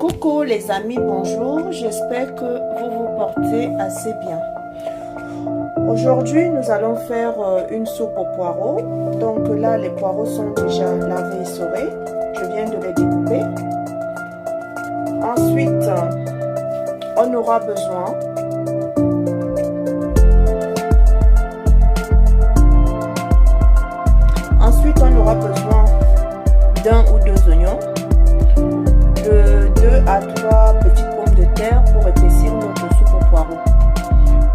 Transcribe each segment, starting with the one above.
Coucou les amis, bonjour, j'espère que vous vous portez assez bien. Aujourd'hui, nous allons faire une soupe aux poireaux. Donc là, les poireaux sont déjà lavés et saurés. Je viens de les découper. Ensuite, on aura besoin d'un ou deux oignons, de 2 à 3 petites pommes de terre pour épaissir notre soupe aux poireaux.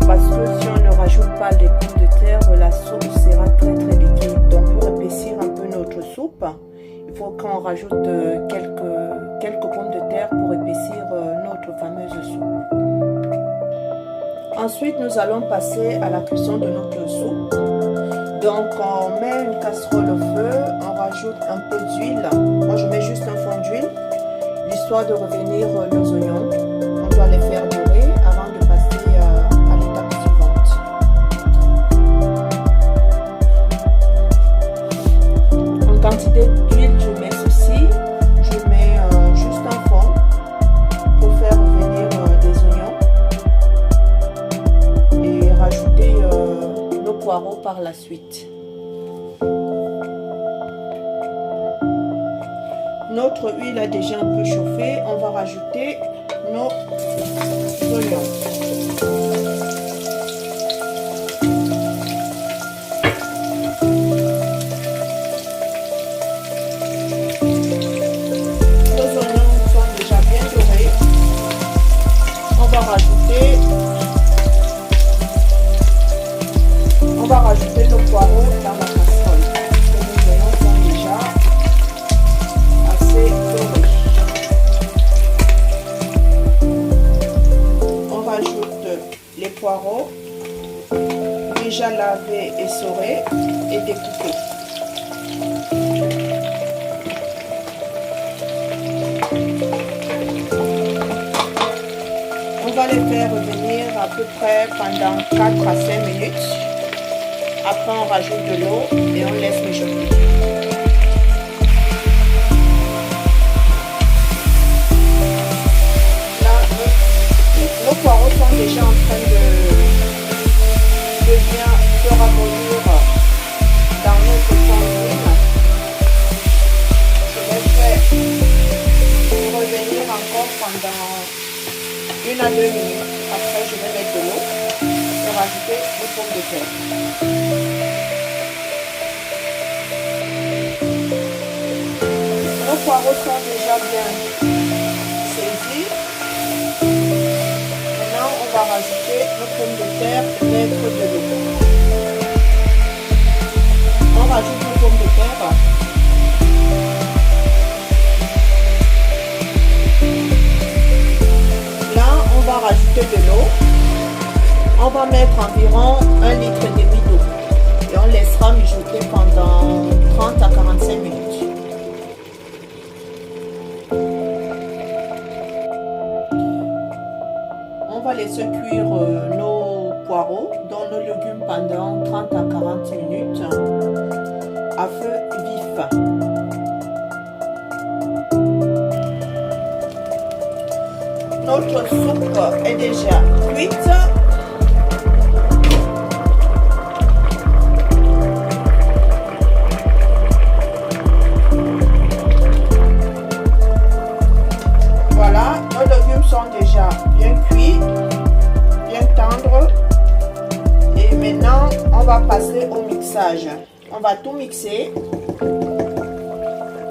Parce que si on ne rajoute pas les pommes de terre, la soupe sera très liquide. Donc pour épaissir un peu notre soupe, il faut qu'on rajoute quelques pommes de terre pour épaissir notre fameuse soupe. Ensuite, nous allons passer à la cuisson de notre soupe. Donc on met une casserole au feu, on rajoute un peu d'huile. Moi je mets juste un fond d'huile, l'histoire de revenir nos oignons. On doit les faire dorer avant de passer à l'étape suivante. En quantité d'huile, je mets ceci. Je mets juste un fond pour faire revenir des oignons et rajouter nos poireaux par la suite. Notre huile a déjà un peu chauffé, on va rajouter nos oignons. Nos oignons sont déjà bien dorés. On va rajouter nos poireaux dans la casserole. Nos oignons sont déjà assez dorés. On rajoute les poireaux déjà lavés et saurés et découpés. On va les faire revenir à peu près pendant 4 à 5 minutes. Après, on rajoute de l'eau et on laisse mijoter. Là, nos poireaux sont déjà en train de bien se ramollir dans notre fond d'huile. Je vais faire revenir encore pendant 1 à 2 minutes. Après, je vais mettre de l'eau et rajouter les pommes de terre. Nos poireaux sont déjà bien saisis. Maintenant, on va rajouter nos pommes de terre et mettre de l'eau. On rajoute nos pommes de terre. Là, on va rajouter de l'eau. On va mettre environ 1,5 litre d'eau et on laissera mijoter pendant 30 à 45 minutes. On va laisser cuire nos poireaux dans nos légumes pendant 30 à 40 minutes à feu vif. Notre soupe est déjà cuite. Voilà, nos légumes sont déjà bien cuits, bien tendres. Et maintenant, on va passer au mixage. On va tout mixer.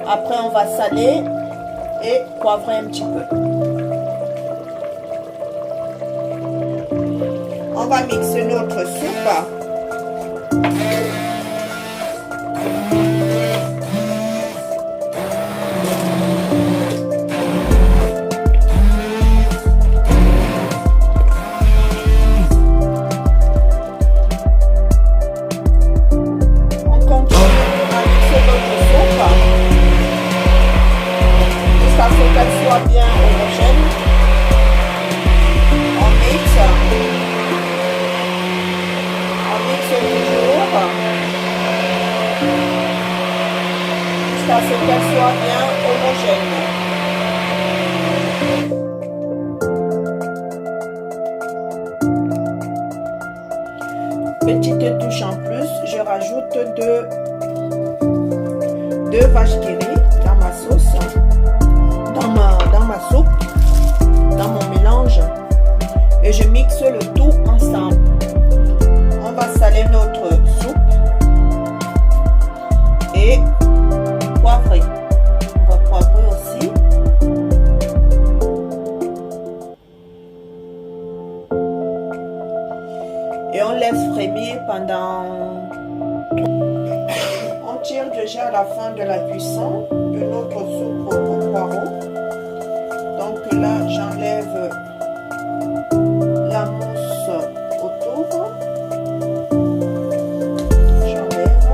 Après, on va saler et poivrer un petit peu. On va mixer notre soupe. Bien homogène. On mixe toujours jusqu'à ce qu'elle soit bien homogène. deux vaches qui rient dans ma sauce, dans ma soupe, dans mon mélange. Et je mixe le tout ensemble. On va saler notre soupe et poivrer. On va poivrer aussi. Et on laisse frémir pendant... On tire déjà à la fin de la cuisson de notre soupe au poireau. Donc là, j'enlève la mousse autour. J'enlève.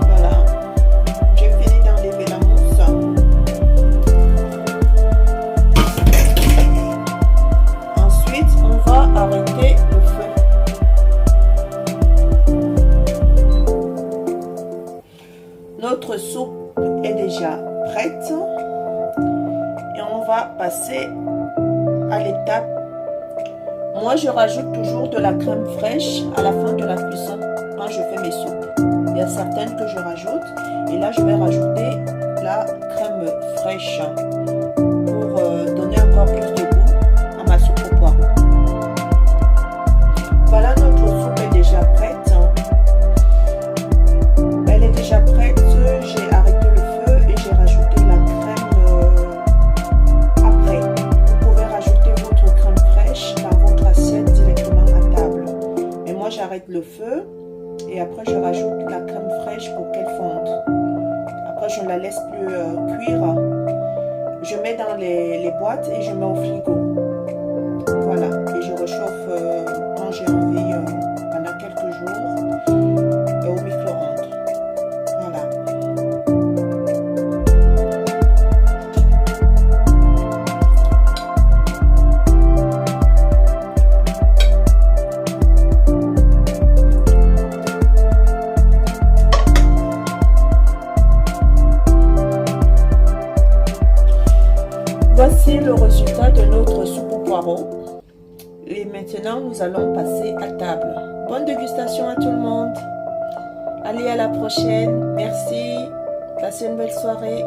Voilà. J'ai fini d'enlever la mousse. Ensuite, on va arrêter le feu. Notre soupe est déjà prête. On va passer à l'étape. Moi, je rajoute toujours de la crème fraîche à la fin de la cuisson quand je fais mes soupes. Il y a certaines que je rajoute et là, je vais rajouter la crème fraîche pour donner encore plus de goût à ma soupe au poireau. Voilà, notre soupe est déjà prête. Elle est déjà prête. J'ai arrêté le feu et j'ai rajouté la crème. J'arrête le feu et après je rajoute la crème fraîche pour qu'elle fonde. Après je ne la laisse plus cuire. Je mets dans les boîtes et je mets au frigo. Voilà, et je réchauffe quand j'ai envie pendant quelques jours au micro-ondes. Voilà. Voici le résultat de notre soupe au poireau. Et maintenant, nous allons passer à table. Bonne dégustation à tout le monde. Allez, à la prochaine. Merci. Passez une belle soirée.